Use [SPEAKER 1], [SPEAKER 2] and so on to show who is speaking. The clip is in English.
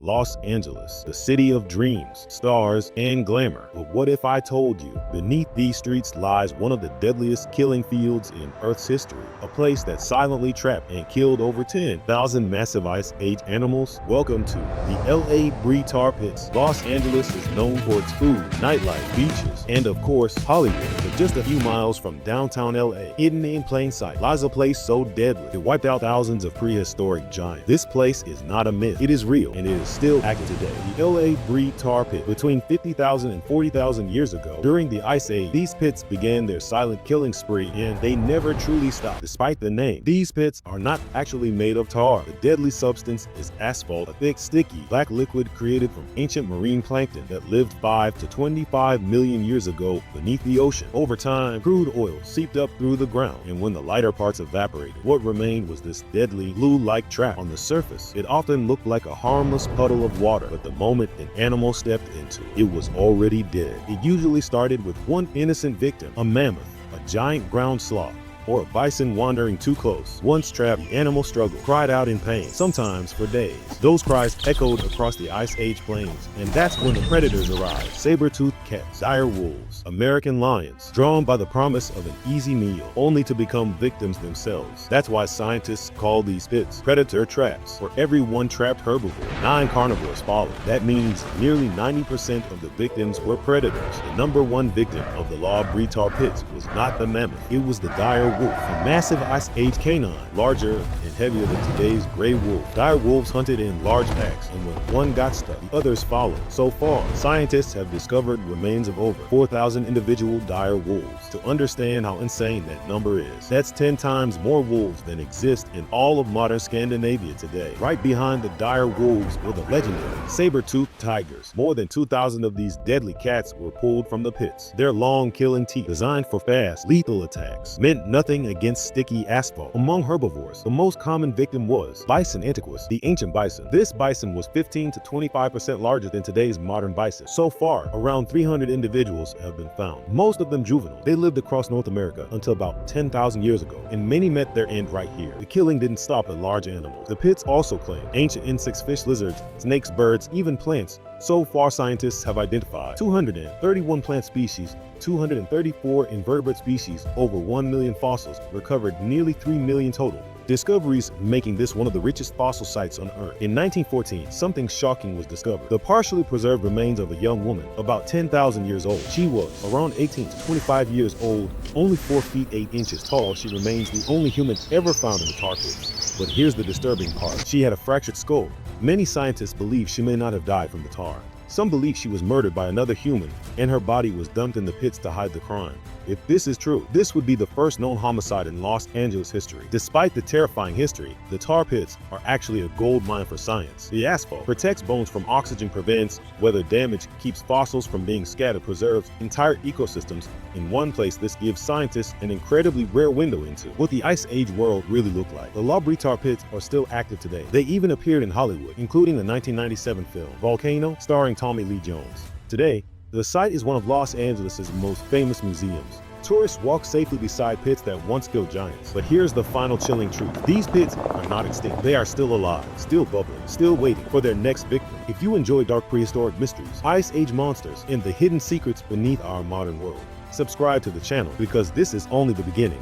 [SPEAKER 1] Los Angeles, the city of dreams, stars, and glamour. But what if I told you, beneath these streets lies one of the deadliest killing fields in Earth's history, a place that silently trapped and killed over 10,000 massive ice age animals? Welcome to the LA Brea Tar Pits. Los Angeles is known for its food, nightlife, beaches, and of course, Hollywood. But just a few miles from downtown LA, hidden in plain sight, lies a place so deadly it wiped out thousands of prehistoric giants. This place is not a myth, it is real, and it is still active today. The LA Brea Tar Pit. Between 50,000 and 40,000 years ago, during the Ice Age, these pits began their silent killing spree, and they never truly stopped. Despite the name, these pits are not actually made of tar. The deadly substance is asphalt, a thick, sticky, black liquid created from ancient marine plankton that lived 5 to 25 million years ago beneath the ocean. Over time, crude oil seeped up through the ground, and when the lighter parts evaporated, what remained was this deadly, glue-like trap. On the surface, it often looked like a harmless puddle of water, but the moment an animal stepped into it, it was already dead. It usually started with one innocent victim, a mammoth, a giant ground sloth, or a bison wandering too close. Once trapped, the animal struggled, cried out in pain, sometimes for days. Those cries echoed across the Ice Age plains, and that's when the predators arrived. Saber-toothed cats, dire wolves, American lions, drawn by the promise of an easy meal, only to become victims themselves. That's why scientists call these pits predator traps. For every one trapped herbivore, 9 carnivores followed. That means nearly 90% of the victims were predators. The number one victim of the LA Brea Tar Pits was not the mammoth, it was the dire wolf, a massive Ice Age canine, larger and heavier than today's gray wolf. Dire wolves hunted in large packs, and when one got stuck, the others followed. So far, scientists have discovered remains of over 4,000 individual dire wolves. To understand how insane that number is, that's 10 times more wolves than exist in all of modern Scandinavia today. Right behind the dire wolves were the legendary saber-toothed tigers. More than 2,000 of these deadly cats were pulled from the pits. Their long killing teeth, designed for fast, lethal attacks, meant nothing against sticky asphalt. Among herbivores, the most common victim was bison antiquus, the ancient bison. This bison was 15 to 25% larger than today's modern bison. So far, around 300 individuals have been found, most of them juvenile. They lived across North America until about 10,000 years ago, and many met their end right here. The killing didn't stop at large animals. The pits also claim ancient insects, fish, lizards, snakes, birds, even plants. So far, scientists have identified 231 plant species, 234 invertebrate species, over 1 million fossils, recovered nearly 3 million total. Discoveries making this one of the richest fossil sites on Earth. In 1914, something shocking was discovered. The partially preserved remains of a young woman, about 10,000 years old. She was around 18 to 25 years old, only 4 feet 8 inches tall. She remains the only human ever found in the tar pits. But here's the disturbing part. She had a fractured skull. Many scientists believe she may not have died from the tar. Some believe she was murdered by another human, and her body was dumped in the pits to hide the crime. If this is true, this would be the first known homicide in Los Angeles history. Despite the terrifying history, the tar pits are actually a gold mine for science. The asphalt protects bones from oxygen, prevents weather damage, keeps fossils from being scattered, preserves entire ecosystems. In one place, this gives scientists an incredibly rare window into what the Ice Age world really looked like. The LA Brea Tar Pits are still active today. They even appeared in Hollywood, including the 1997 film Volcano, starring Tommy Lee Jones. Today, the site is one of Los Angeles' most famous museums. Tourists walk safely beside pits that once killed giants. But here's the final chilling truth. These pits are not extinct. They are still alive, still bubbling, still waiting for their next victim. If you enjoy dark prehistoric mysteries, Ice Age monsters, and the hidden secrets beneath our modern world, subscribe to the channel because this is only the beginning.